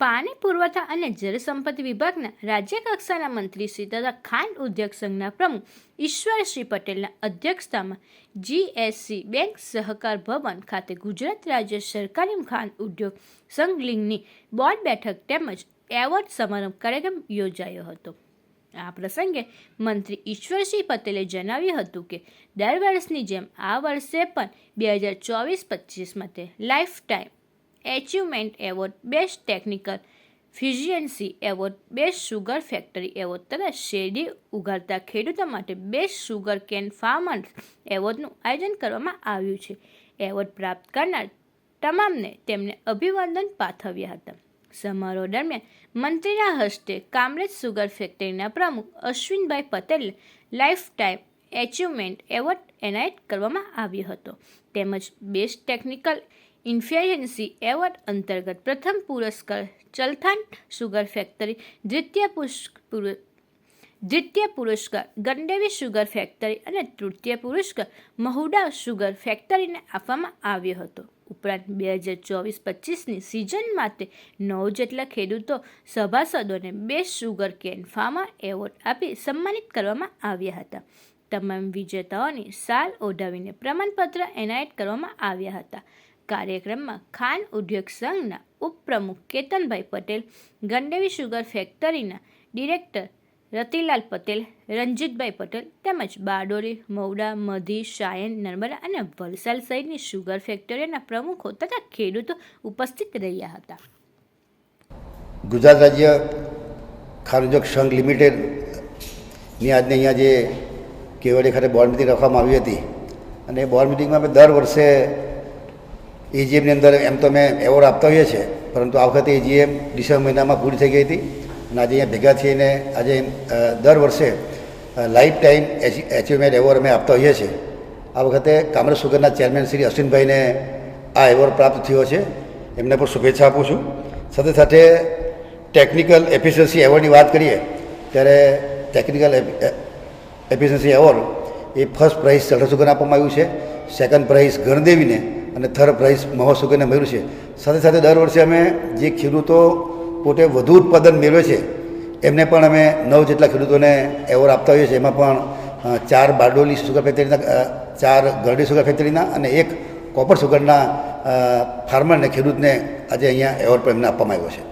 પાણી પુરવઠા અને જળસંપત્તિ વિભાગના રાજ્ય કક્ષાના મંત્રી શ્રી તથા ખાંડ ઉદ્યોગ સંઘના પ્રમુખ ઈશ્વરસિંહ પટેલના અધ્યક્ષતામાં જીએસસી બેંક સહકાર ભવન ખાતે ગુજરાત રાજ્ય સરકારી ખાંડ ઉદ્યોગ સંઘ લિંગની બોર્ડ બેઠક તેમજ એવોર્ડ સમારંભ કાર્યક્રમ યોજાયો હતો। આ પ્રસંગે મંત્રી ઈશ્વરસિંહ પટેલે જણાવ્યું હતું કે દર વર્ષની જેમ આ વર્ષે પણ 2024-25 માટે lifetime achievement award, best technical efficiency award, best sugar factory award તથા શેરડી ઉગાડતા ખેડૂતો માટે બેસ્ટ સુગર કેન ફાર્મર્સ એવોર્ડનું આયોજન કરવામાં આવ્યું છે। એવોર્ડ પ્રાપ્ત કરનાર તમામને તેમને અભિવાદન પાઠવ્યા હતા। સમારોહ દરમિયાન મંત્રીના હસ્તે કામરેજ સુગર ફેક્ટરીના પ્રમુખ અશ્વિનભાઈ પટેલને લાઈફ ટાઈમ એચિવમેન્ટ એવોર્ડ એનાયત કરવામાં આવ્યો હતો તેમજ બેસ્ટ ટેકનિકલ ઇન્ફિશિયન્સી એવોર્ડ અંતર્ગત પ્રથમ પુરસ્કાર ચલથાણ સુગર ફેક્ટરી, દ્વિતીય પુરસ્કાર ગંડેવી સુગર ફેક્ટરી અને તૃતીય પુરસ્કાર મહુડા સુગર ફેક્ટરીને આપવામાં આવ્યો હતો। ઉપરાંત 2024-25ની સિઝન માટે 9 જેટલા ખેડૂતો સભાસદોને best sugar cane farmer award આપી સન્માનિત કરવામાં આવ્યા હતા। તમામ વિજેતાઓની શાલ ઓઢાવીને પ્રમાણપત્ર એનાયત કરવામાં આવ્યા હતા। કાર્યક્રમમાં ખાંડ ઉદ્યોગ સંઘના ઉપપ્રમુખ કેતનભાઈ પટેલ, ગંડેવી સુગર ફેક્ટરીના ડિરેક્ટર રતિલાલ પટેલ, રંજીતભાઈ પટેલ તેમજ બારડોલી, મહુડા, મધી, સાયન, નર્મદા અને વલસાડ સહિતની સુગર ફેક્ટરીઓના પ્રમુખો તથા ખેડૂતો ઉપસ્થિત રહ્યા હતા। ગુજરાત રાજ્ય ખાંડ ઉદ્યોગ સંઘ લિમિટેડની આજને અહીંયા જે કેવડિયા ખાતે બોર્ડ મિટિંગ રાખવામાં આવી હતી અને એ બોર્ડ મિટિંગમાં અમે દર વર્ષે એજીએમની અંદર એમ તો અમે એવોર્ડ આપતા હોઈએ છીએ, પરંતુ આ વખતે એજીએમ ડિસેમ્બર મહિનામાં પૂરી થઈ ગઈ હતી અને આજે અહીંયા ભેગા થઈને આજે દર વર્ષે લાઈફ ટાઈમ એચિવમેન્ટ એવોર્ડ અમે આપતા હોઈએ છીએ। આ વખતે કામરેજ સુગરના ચેરમેન શ્રી અશ્વિનભાઈને આ એવોર્ડ પ્રાપ્ત થયો છે, એમને પણ શુભેચ્છા આપું છું। સાથે સાથે ટેકનિકલ એફિશિયન્સી એવોર્ડની વાત કરીએ ત્યારે ટેકનિકલ એફિશિયન્સી એવોર્ડ એ ફર્સ્ટ પ્રાઇઝ ચલથાણ સુગરને આપવામાં આવ્યું છે, સેકન્ડ પ્રાઇઝ ગણદેવીને અને થર્ડ પ્રાઇઝ મહુવા સુગરને મળ્યું છે। સાથે સાથે દર વર્ષે અમે જે ખેડૂતો પોતે વધુ ઉત્પાદન મેળવે છે એમને પણ અમે 9 જેટલા ખેડૂતોને એવોર્ડ આપતા હોઈએ છીએ। એમાં પણ 4 બારડોલી સુગર ફેક્ટરીના, 4 ગરડી સુગર ફેક્ટરીના અને 1 કોપર સુગરના ફાર્મરને ખેડૂતને આજે અહીંયા એવોર્ડ પણ એમને આપવામાં આવ્યો છે।